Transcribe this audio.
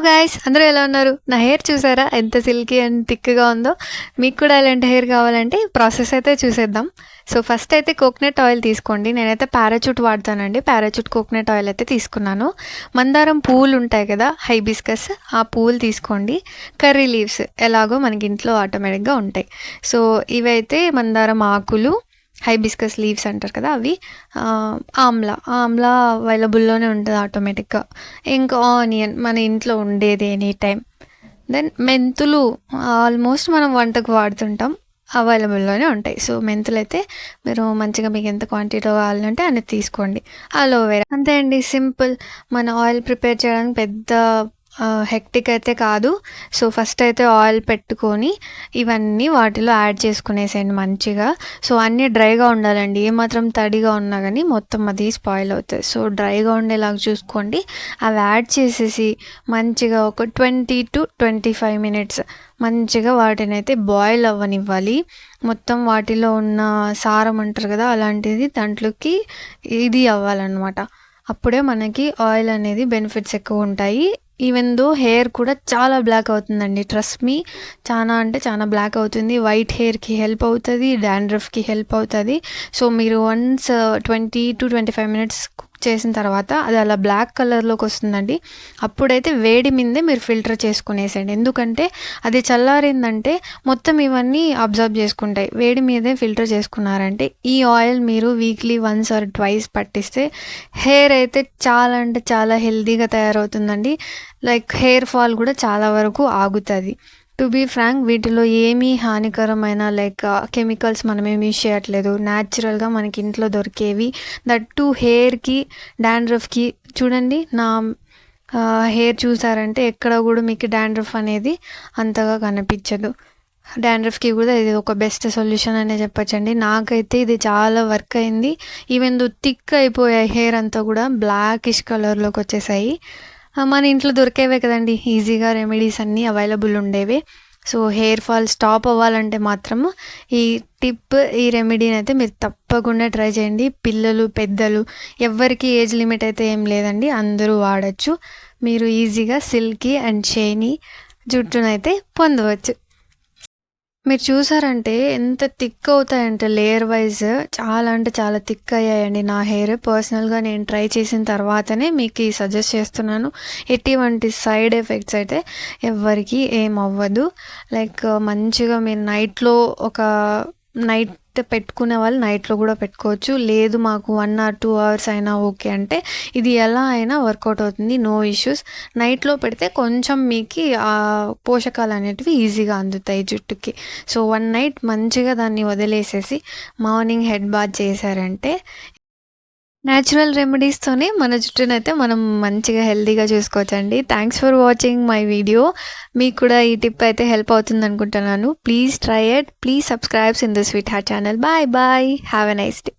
Guys, అందరూ ఎలా ఉన్నారు? నా హెయిర్ చూసారా ఎంత సిల్కీ అండ్ థిక్గా ఉందో? మీకు కూడా ఇలాంటి హెయిర్ కావాలంటే ప్రాసెస్ అయితే చూసేద్దాం. సో ఫస్ట్ అయితే కోకోనట్ ఆయిల్ తీసుకోండి. నేనైతే పారాచూట్ వాడతానండి. పారాచూట్ కోకోనట్ ఆయిల్ అయితే తీసుకున్నాను. మందారం పువ్వులు ఉంటాయి కదా, హైబిస్కస్, ఆ పువ్వులు తీసుకోండి. కర్రీ లీవ్స్ ఎలాగో మనకి ఇంట్లో ఆటోమేటిక్గా ఉంటాయి. సో ఇవైతే మందారం ఆకులు, హైబిస్కస్ లీవ్స్ అంటారు కదా అవి. ఆమ్లా అవైలబుల్లోనే ఉంటుంది ఆటోమేటిక్గా. ఇంకా ఆనియన్ మన ఇంట్లో ఉండేది ఎనీ టైం. దెన్ మెంతులు ఆల్మోస్ట్ మనం వంటకు వాడుతుంటాం, అవైలబుల్లోనే ఉంటాయి. సో మెంతులు అయితే మీరు మంచిగా మీకు ఎంత క్వాంటిటీ కావాలంటే అన్ని తీసుకోండి. అలోవెరా అంతే అండి, సింపుల్. మన ఆయిల్ ప్రిపేర్ చేయడానికి పెద్ద హెక్టిక్ అయితే కాదు. సో ఫస్ట్ అయితే ఆయిల్ పెట్టుకొని ఇవన్నీ వాటిలో యాడ్ చేసుకునేసేయండి మంచిగా. సో అన్నీ డ్రైగా ఉండాలండి, ఏమాత్రం తడిగా ఉన్నా కానీ మొత్తం అది స్పాయిల్ అవుతుంది. సో డ్రైగా ఉండేలాగా చూసుకోండి. అవి యాడ్ చేసేసి మంచిగా ఒక 20 to 25 minutes మంచిగా వాటిని అయితే బాయిల్ అవ్వనివ్వాలి. మొత్తం వాటిలో ఉన్న సారం అంటారు కదా, అలాంటిది దాంట్లోకి ఇది అవ్వాలన్నమాట. అప్పుడే మనకి ఆయిల్ అనేది బెనిఫిట్స్ ఎక్కువ ఉంటాయి. ఈవెన్ దో హెయిర్ కూడా చాలా బ్లాక్ అవుతుందండి, ట్రస్ట్ మీ. చాలా అంటే చాలా బ్లాక్ అవుతుంది. వైట్ హెయిర్కి హెల్ప్ అవుతుంది, డాండ్రఫ్కి హెల్ప్ అవుతుంది. సో మీరు వన్స్ 20 to 25 minutes కుక్ చేసిన తర్వాత అది అలా బ్లాక్ కలర్లోకి వస్తుందండి. అప్పుడైతే వేడి మీదే మీరు ఫిల్టర్ చేసుకునేసేయండి. ఎందుకంటే అది చల్లారిందంటే మొత్తం ఇవన్నీ అబ్జర్వ్ చేసుకుంటాయి. వేడి మీదే ఫిల్టర్ చేసుకున్నారంటే ఈ ఆయిల్ మీరు వీక్లీ 1 or 2 పట్టిస్తే హెయిర్ అయితే చాలా అంటే చాలా హెల్తీగా తయారవుతుందండి. లైక్ హెయిర్ ఫాల్ కూడా చాలా వరకు ఆగుతుంది. టు బీ ఫ్రాంక్, వీటిలో ఏమీ హానికరమైన లైక్ కెమికల్స్ మనం ఏమి యూజ్ చేయట్లేదు. న్యాచురల్గా మనకి ఇంట్లో దొరికేవి. దట్ టు హెయిర్కి, డాండ్రఫ్కి. చూడండి నా హెయిర్ చూసారంటే ఎక్కడ కూడా మీకు డాండ్రఫ్ అనేది అంతగా కనిపించదు. డాండ్రఫ్కి కూడా ఇది ఒక బెస్ట్ సొల్యూషన్ అనే చెప్పచ్చండి. నాకైతే ఇది చాలా వర్క్ అయింది. ఈవెన్ దో థిక్ అయిపోయాయి హెయిర్ అంతా కూడా బ్లాకిష్ కలర్లోకి వచ్చేసాయి. మన ఇంట్లో దొరికేవే కదండి, ఈజీగా రెమెడీస్ అన్నీ అవైలబుల్ ఉండేవి. సో హెయిర్ ఫాల్ స్టాప్ అవ్వాలంటే మాత్రం ఈ టిప్, ఈ రెమెడీని అయితే మీరు తప్పకుండా ట్రై చేయండి. పిల్లలు, పెద్దలు, ఎవ్వరికి ఏజ్ లిమిట్ అయితే ఏం లేదండి, అందరూ వాడచ్చు. మీరు ఈజీగా సిల్కీ అండ్ షైనీ జుట్టునైతే పొందవచ్చు. మీరు చూసారంటే ఎంత థిక్ అవుతాయంటే లేయర్ వైజ్ చాలా అంటే చాలా థిక్ అయ్యాయండి నా హెయిర్. పర్సనల్గా నేను ట్రై చేసిన తర్వాతనే మీకు సజెస్ట్ చేస్తున్నాను. ఎటువంటి సైడ్ ఎఫెక్ట్స్ అయితే ఎవ్వరికి ఏం అవ్వదు. లైక్ మంచిగా మీరు నైట్ పెట్టుకునే వాళ్ళు నైట్లో కూడా పెట్టుకోవచ్చు. లేదు మాకు 1 or 2 hours అయినా ఓకే అంటే ఇది ఎలా అయినా వర్కౌట్ అవుతుంది, నో ఇష్యూస్. నైట్లో పెడితే కొంచెం మీకు ఆ పోషకాలు అనేటివి ఈజీగా అందుతాయి జుట్టుకి. సో 1 night మంచిగా దాన్ని వదిలేసేసి మార్నింగ్ హెడ్ బాత్ చేశారంటే న్యాచురల్ రెమెడీస్తోనే మన జుట్టునైతే మనం మంచిగా హెల్తీగా చూసుకోవచ్చండి. Thanks for watching my video. మీకు కూడా ఈ టిప్ అయితే హెల్ప్ అవుతుంది అనుకుంటున్నాను. Please try it. Please subscribes in the sweet heart channel. Bye bye. Have a nice day.